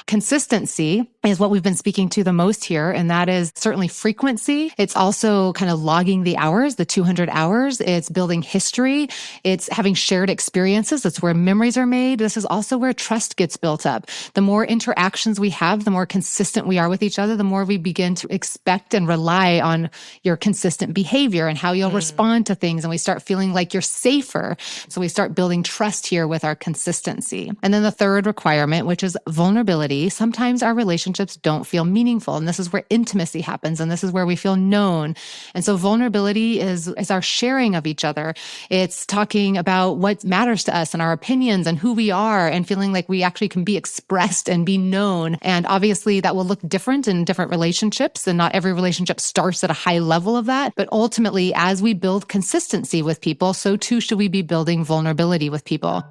Consistency is what we've been speaking to the most here, and that is certainly frequency. It's also kind of logging the hours, the 200 hours. It's building history. It's having shared experiences. That's where memories are made. This is also where trust gets built up. The more interactions we have, the more consistent we are with each other, the more we begin to expect and rely on your consistent behavior and how you'll respond to things. And we start feeling like you're safer. So we start building trust here with our consistency. And then the third requirement, which is vulnerability. Sometimes our relationships don't feel meaningful. And this is where intimacy happens. And this is where we feel known. And so vulnerability is our sharing of each other. It's talking about what matters to us and our opinions and who we are and feeling like we actually can be expressed and be known. And obviously that will look different in different relationships. And not every relationship starts at a high level of that. But ultimately, as we build consistency with people, so too should we be building vulnerability with people.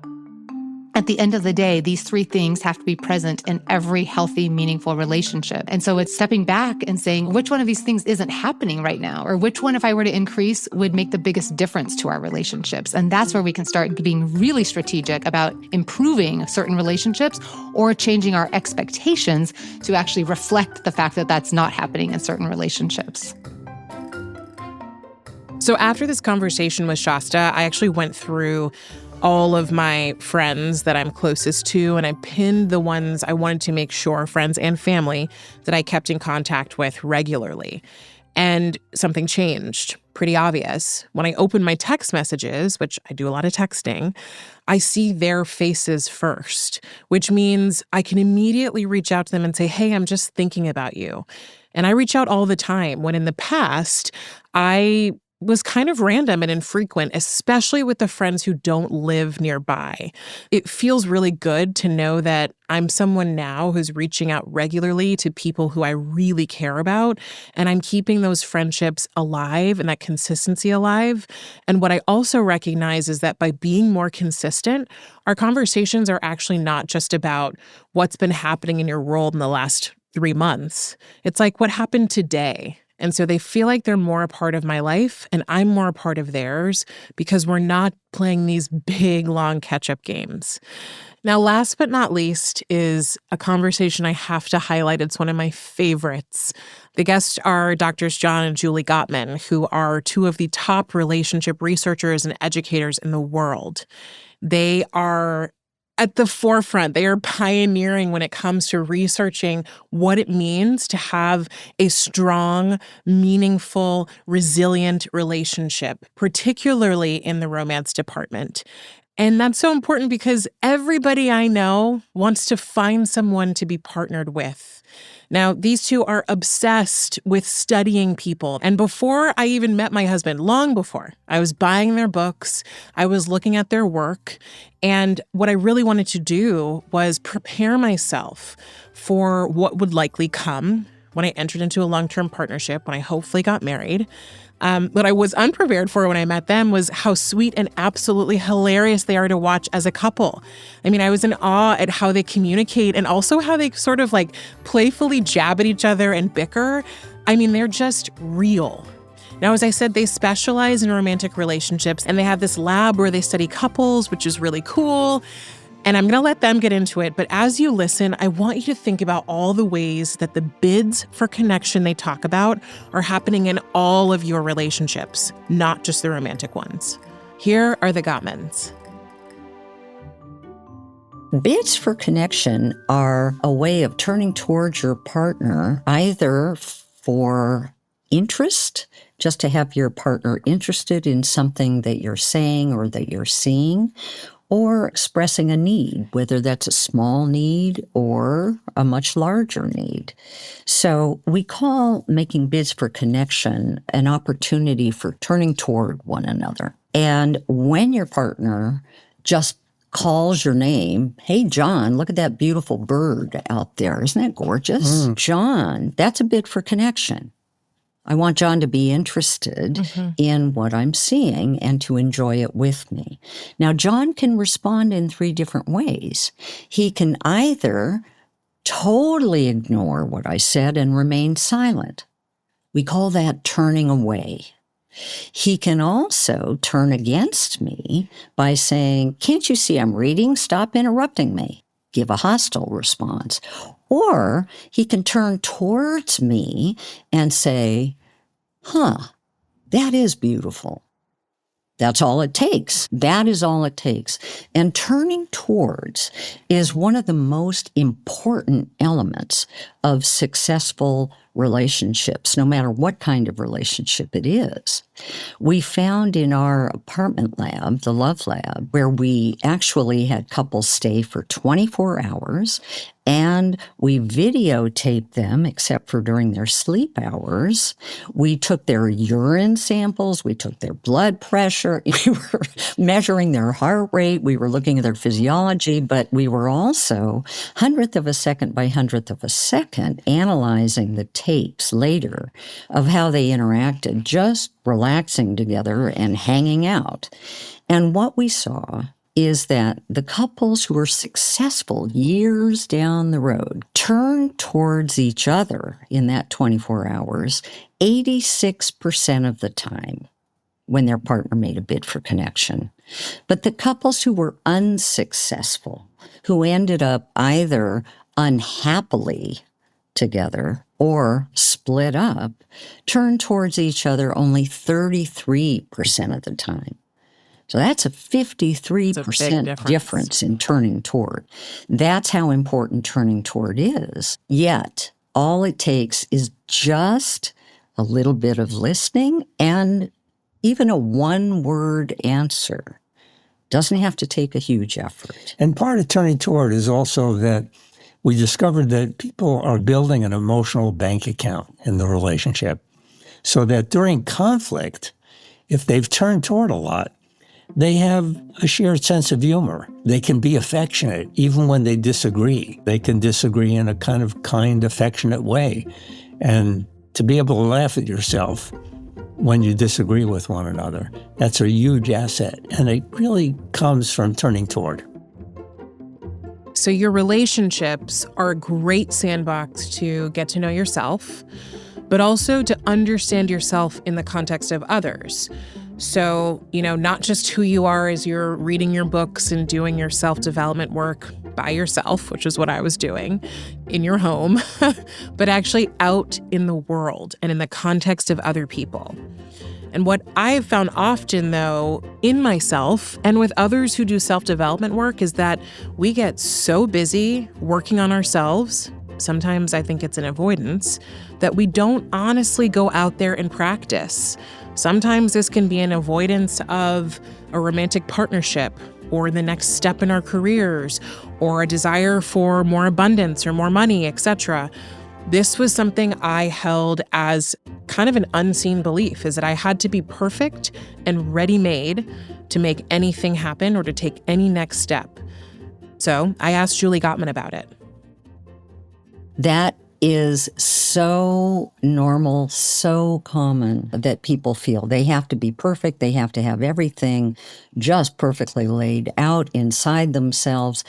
At the end of the day, these three things have to be present in every healthy, meaningful relationship. And so it's stepping back and saying, which one of these things isn't happening right now? Or which one, if I were to increase, would make the biggest difference to our relationships? And that's where we can start being really strategic about improving certain relationships or changing our expectations to actually reflect the fact that that's not happening in certain relationships. So after this conversation with Shasta, I actually went through all of my friends that I'm closest to, and I pinned the ones I wanted to make sure, friends and family, that I kept in contact with regularly. And something changed, pretty obvious. When I open my text messages, which I do a lot of texting, I see their faces first, which means I can immediately reach out to them and say, hey, I'm just thinking about you. And I reach out all the time, when in the past, I was kind of random and infrequent, especially with the friends who don't live nearby. It feels really good to know that I'm someone now who's reaching out regularly to people who I really care about, and I'm keeping those friendships alive and that consistency alive. And what I also recognize is that by being more consistent, our conversations are actually not just about what's been happening in your world in the last 3 months. It's like what happened today. And so they feel like they're more a part of my life and I'm more a part of theirs because we're not playing these big, long catch-up games. Now, last but not least is a conversation I have to highlight. It's one of my favorites. The guests are Drs. John and Julie Gottman, who are two of the top relationship researchers and educators in the world. They are at the forefront. They are pioneering when it comes to researching what it means to have a strong, meaningful, resilient relationship, particularly in the romance department. And that's so important because everybody I know wants to find someone to be partnered with. Now, these two are obsessed with studying people. And before I even met my husband, long before, I was buying their books, I was looking at their work. And what I really wanted to do was prepare myself for what would likely come when I entered into a long-term partnership, when I hopefully got married. What I was unprepared for when I met them was how sweet and absolutely hilarious they are to watch as a couple. I mean, I was in awe at how they communicate and also how they sort of like playfully jab at each other and bicker. I mean, they're just real. Now, as I said, they specialize in romantic relationships, and they have this lab where they study couples, which is really cool. And I'm going to let them get into it. But as you listen, I want you to think about all the ways that the bids for connection they talk about are happening in all of your relationships, not just the romantic ones. Here are the Gottmans. Bids for connection are a way of turning towards your partner either for interest, just to have your partner interested in something that you're saying or that you're seeing, or expressing a need, whether that's a small need or a much larger need. So we call making bids for connection an opportunity for turning toward one another. And when your partner just calls your name, hey, John, look at that beautiful bird out there. Isn't that gorgeous? John, that's a bid for connection. I want John to be interested in what I'm seeing and to enjoy it with me. Now, John can respond in 3 different ways. He can either totally ignore what I said and remain silent. We call that turning away. He can also turn against me by saying, can't you see I'm reading? Stop interrupting me. Give a hostile response. Or he can turn towards me and say, that is beautiful. That's all it takes. That is all it takes. And turning towards is one of the most important elements of successful relationships, no matter what kind of relationship it is. We found in our apartment lab, the Love Lab, where we actually had couples stay for 24 hours, and we videotaped them except for during their sleep hours. We took their urine samples. We took their blood pressure. We were measuring their heart rate. We were looking at their physiology, but we were also 100th of a second by 100th of a second analyzing the tapes later of how they interacted, just relaxing together and hanging out. And what we saw is that the couples who were successful years down the road turned towards each other in that 24 hours 86% of the time when their partner made a bid for connection. But the couples who were unsuccessful, who ended up either unhappily together or split up, turned towards each other only 33% of the time. So that's a 53% difference in turning toward. That's how important turning toward is. Yet, all it takes is just a little bit of listening and even a one-word answer. Doesn't have to take a huge effort. And part of turning toward is also that we discovered that people are building an emotional bank account in the relationship so that during conflict, if they've turned toward a lot, they have a shared sense of humor. They can be affectionate even when they disagree. They can disagree in a kind of kind, affectionate way. And to be able to laugh at yourself when you disagree with one another, that's a huge asset. And it really comes from turning toward. So your relationships are a great sandbox to get to know yourself, but also to understand yourself in the context of others. So, not just who you are as you're reading your books and doing your self-development work by yourself, which is what I was doing in your home, but actually out in the world and in the context of other people. And what I've found often, though, in myself and with others who do self-development work is that we get so busy working on ourselves, sometimes I think it's an avoidance, that we don't honestly go out there and practice. Sometimes this can be an avoidance of a romantic partnership or the next step in our careers or a desire for more abundance or more money, etc. This was something I held as kind of an unseen belief, is that I had to be perfect and ready-made to make anything happen or to take any next step. So I asked Julie Gottman about it. That is so normal, so common that people feel they have to be perfect. They have to have everything just perfectly laid out inside themselves.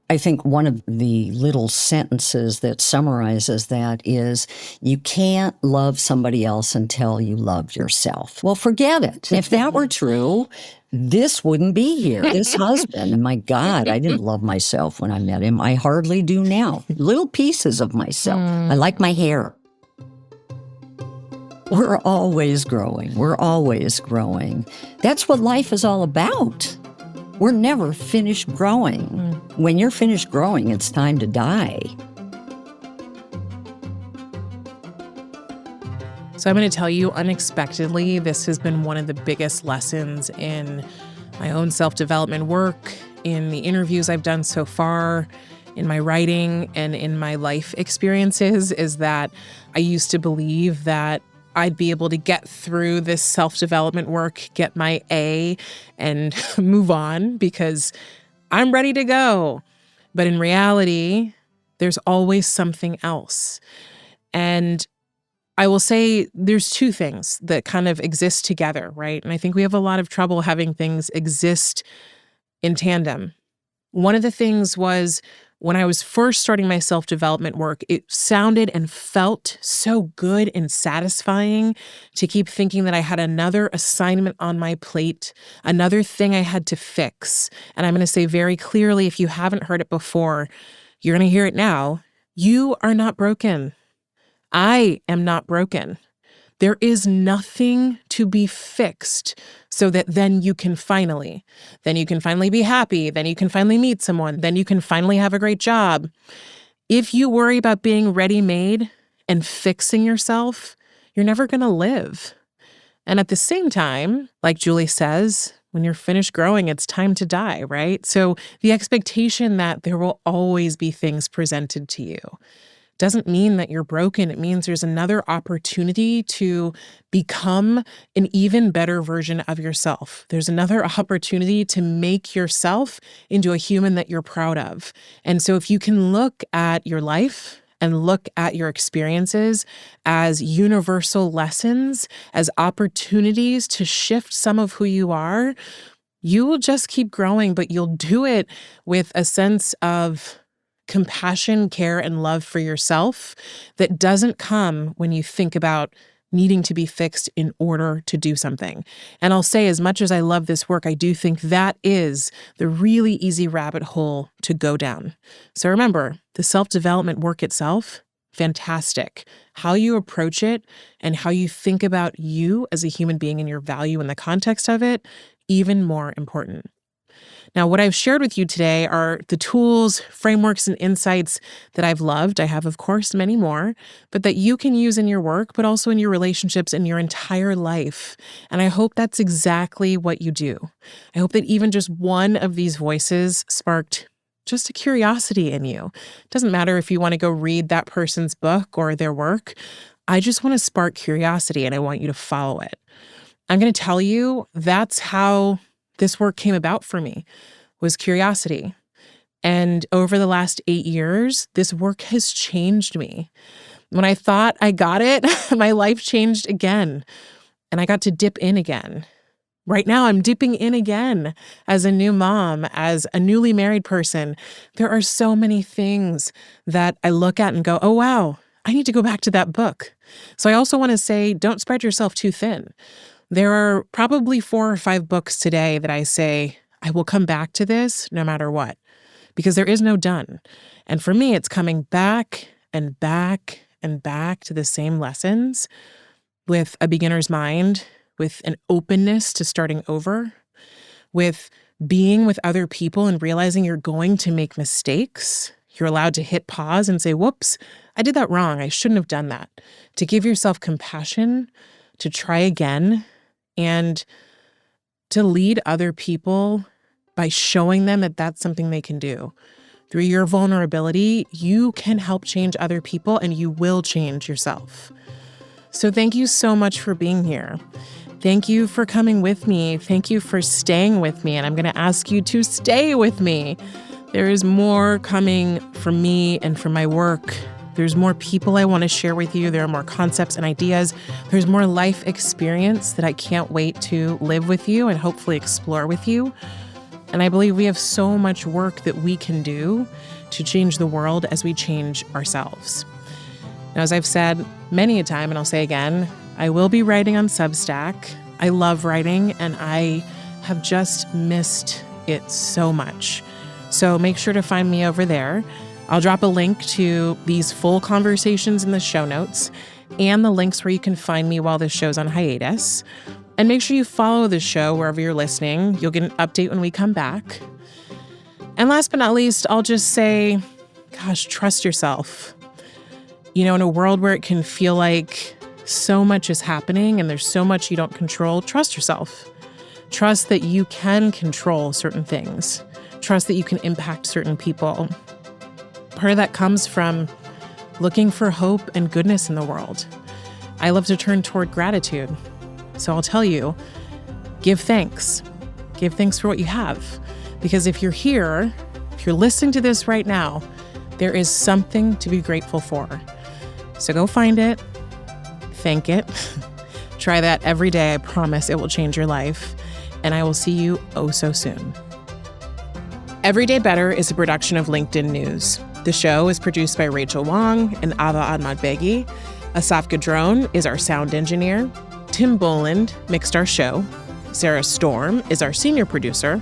I think one of the little sentences that summarizes that is, you can't love somebody else until you love yourself. Well, forget it. If that were true, this wouldn't be here. This husband, my God, I didn't love myself when I met him. I hardly do now. Little pieces of myself. I like my hair. We're always growing. We're always growing. That's what life is all about. We're never finished growing. When you're finished growing, it's time to die. So I'm going to tell you, unexpectedly, this has been one of the biggest lessons in my own self-development work, in the interviews I've done so far, in my writing, and in my life experiences, is that I used to believe that I'd be able to get through this self-development work, get my A, and move on because I'm ready to go. But in reality, there's always something else. And I will say there's two things that kind of exist together, right? And I think we have a lot of trouble having things exist in tandem. One of the things was when I was first starting my self-development work, it sounded and felt so good and satisfying to keep thinking that I had another assignment on my plate, another thing I had to fix. And I'm going to say very clearly, if you haven't heard it before, you're going to hear it now. You are not broken. I am not broken. There is nothing to be fixed so that then you can finally be happy, then you can finally meet someone, then you can finally have a great job. If you worry about being ready-made and fixing yourself, you're never going to live. And at the same time, like Julie says, when you're finished growing, it's time to die, right? So the expectation that there will always be things presented to you doesn't mean that you're broken. It means there's another opportunity to become an even better version of yourself. There's another opportunity to make yourself into a human that you're proud of. And so if you can look at your life and look at your experiences as universal lessons, as opportunities to shift some of who you are, you will just keep growing, but you'll do it with a sense of compassion, care, and love for yourself that doesn't come when you think about needing to be fixed in order to do something. And I'll say, as much as I love this work, I do think that is the really easy rabbit hole to go down. So remember, the self-development work itself, fantastic. How you approach it and how you think about you as a human being and your value in the context of it, even more important. Now, what I've shared with you today are the tools, frameworks, and insights that I've loved. I have, of course, many more, but that you can use in your work, but also in your relationships and your entire life. And I hope that's exactly what you do. I hope that even just one of these voices sparked just a curiosity in you. It doesn't matter if you want to go read that person's book or their work. I just want to spark curiosity and I want you to follow it. I'm going to tell you that's how this work came about for me, was curiosity. And over the last 8 years, this work has changed me. When I thought I got it, my life changed again. And I got to dip in again. Right now, I'm dipping in again as a new mom, as a newly married person. There are so many things that I look at and go, oh, wow, I need to go back to that book. So I also want to say, don't spread yourself too thin. There are probably 4 or 5 books today that I say, I will come back to this no matter what, because there is no done. And for me, it's coming back and back and back to the same lessons with a beginner's mind, with an openness to starting over, with being with other people and realizing you're going to make mistakes. You're allowed to hit pause and say, whoops, I did that wrong. I shouldn't have done that. To give yourself compassion, to try again, and to lead other people by showing them that that's something they can do. Through your vulnerability, you can help change other people and you will change yourself. So thank you so much for being here. Thank you for coming with me. Thank you for staying with me. And I'm going to ask you to stay with me. There is more coming from me and from my work There's more people I want to share with you. There are more concepts and ideas. There's more life experience that I can't wait to live with you and hopefully explore with you. And I believe we have so much work that we can do to change the world as we change ourselves. Now, as I've said many a time, and I'll say again, I will be writing on Substack. I love writing, and I have just missed it so much. So make sure to find me over there. I'll drop a link to these full conversations in the show notes and the links where you can find me while this show's on hiatus. And make sure you follow the show wherever you're listening. You'll get an update when we come back. And last but not least, I'll just say, gosh, trust yourself. You know, in a world where it can feel like so much is happening and there's so much you don't control, trust yourself. Trust that you can control certain things. Trust that you can impact certain people. Part of that comes from looking for hope and goodness in the world. I love to turn toward gratitude. So I'll tell you, give thanks. Give thanks for what you have. Because if you're here, if you're listening to this right now, there is something to be grateful for. So go find it, thank it. Try that every day. I promise it will change your life. And I will see you oh so soon. Everyday Better is a production of LinkedIn News. The show is produced by Rachel Wong and Ava Ahmadbegi. Asaf Gadron is our sound engineer. Tim Boland mixed our show. Sarah Storm is our senior producer.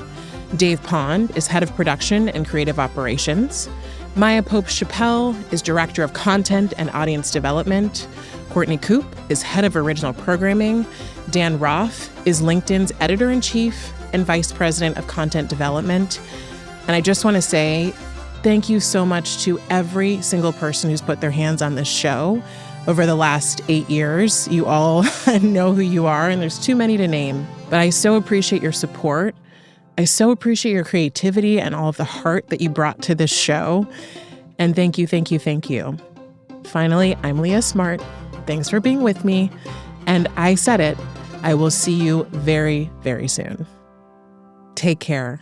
Dave Pond is head of production and creative operations. Maya Pope-Chappelle is director of content and audience development. Courtney Koop is head of original programming. Dan Roth is LinkedIn's editor-in-chief and vice president of content development. And I just want to say thank you so much to every single person who's put their hands on this show over the last 8 years. You all know who you are, and there's too many to name. But I so appreciate your support. I so appreciate your creativity and all of the heart that you brought to this show. And thank you, thank you, thank you. Finally, I'm Leah Smart. Thanks for being with me. And I said it, I will see you very, very soon. Take care.